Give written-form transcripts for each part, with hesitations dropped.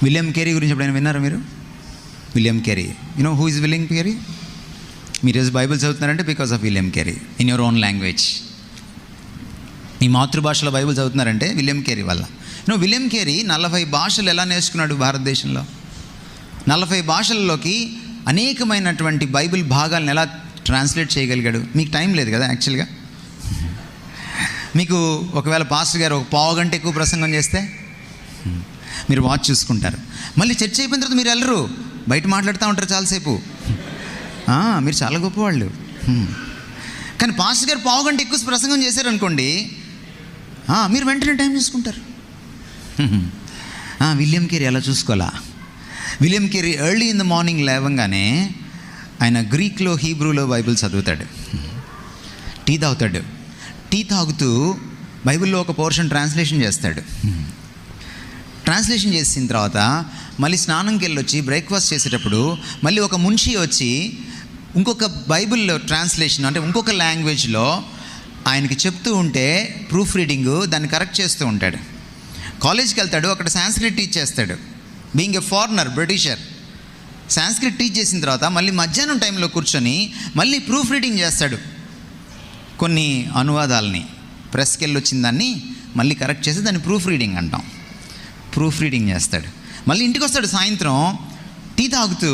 William Carey గురించి ఎప్పుడైనా విన్నారా మీరు? William Carey, you know who is William Carey? మీరు ఈరోజు బైబిల్ చదువుతున్నారంటే because of William Carey in your own language. మీ మాతృభాషలో బైబిల్ చదువుతున్నారంటే విలియం కేరీ వల్ల. విలియం కేరీ 40 భాషలు ఎలా నేర్చుకున్నాడు భారతదేశంలో? 40 భాషల్లోకి అనేకమైనటువంటి బైబిల్ భాగాలను ఎలా ట్రాన్స్లేట్ చేయగలిగాడు? మీకు టైం లేదు కదా యాక్చువల్గా. మీకు ఒకవేళ పాస్టర్ గారు ఒక పావు గంట ఎక్కువ ప్రసంగం చేస్తే మీరు వాచ్ చూసుకుంటారు. మళ్ళీ చర్చ అయిపోయిన తర్వాత మీరు వెళ్ళరు, బయట మాట్లాడుతూ ఉంటారు చాలాసేపు. మీరు చాలా గొప్పవాళ్ళు. కానీ పాస్టర్ గారు పావు గంట ఎక్కువ ప్రసంగం చేశారనుకోండి, మీరు వెంటనే టైం చూసుకుంటారు. విలియం కేరీ అలా చూసుకోవాలా? William Carey early in the morning లేవగానే ఆయన గ్రీక్లో, హీబ్రూలో బైబిల్ చదువుతాడు, టీ తాగుతాడు. టీ తాగుతూ బైబిల్లో ఒక పోర్షన్ ట్రాన్స్లేషన్ చేస్తాడు. ట్రాన్స్లేషన్ చేసిన తర్వాత మళ్ళీ స్నానంకి వెళ్ళొచ్చి బ్రేక్ఫాస్ట్ చేసేటప్పుడు మళ్ళీ ఒక మున్షి వచ్చి ఇంకొక బైబిల్లో ట్రాన్స్లేషన్ అంటే ఇంకొక లాంగ్వేజ్లో ఆయనకి చెప్తూ ఉంటే ప్రూఫ్ రీడింగు దాన్ని కరెక్ట్ చేస్తూ ఉంటాడు. కాలేజ్కి వెళ్తాడు, అక్కడ సాంస్క్రిట్ టీచ్ చేస్తాడు. Being a foreigner, Britisher, Sanskrit teach చేసిన తర్వాత మళ్ళీ మధ్యాహ్నం టైంలో కూర్చొని మళ్ళీ ప్రూఫ్ రీడింగ్ చేస్తాడు. కొన్ని అనువాదాలని ప్రెస్కి వెళ్ళి వచ్చిన దాన్ని మళ్ళీ కరెక్ట్ చేసి దాన్ని ప్రూఫ్ రీడింగ్ అంటాం. ప్రూఫ్ రీడింగ్ చేస్తాడు. మళ్ళీ ఇంటికి వస్తాడు సాయంత్రం, టీ తాగుతూ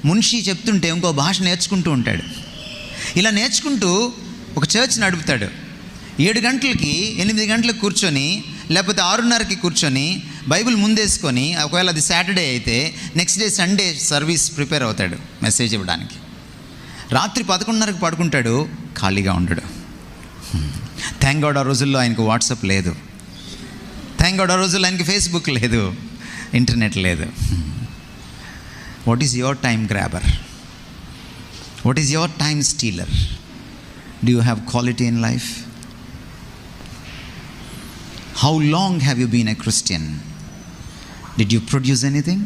మున్షి చెప్తుంటే ఇంకో భాష నేర్చుకుంటూ ఉంటాడు. ఇలా నేర్చుకుంటూ ఒక చర్చ్ నడుపుతాడు. 7 గంటలకి 8 గంటలకు కూర్చొని, లేకపోతే 6:30కి కూర్చొని బైబిల్ ముందేసుకొని, ఒకవేళ అది సాటర్డే అయితే next day Sunday service prepare అవుతాడు మెసేజ్ ఇవ్వడానికి. రాత్రి 11:30కి పడుకుంటాడు, ఖాళీగా ఉండడు. థ్యాంక్ గాడ్ ఆ రోజుల్లో ఆయనకు వాట్సాప్ లేదు, థ్యాంక్ గాడ్ ఆ రోజుల్లో ఆయనకి ఫేస్బుక్ లేదు, ఇంటర్నెట్ లేదు. What is your time grabber? What is your time stealer? Do you have quality in life? How long have you been a Christian? Did you produce anything?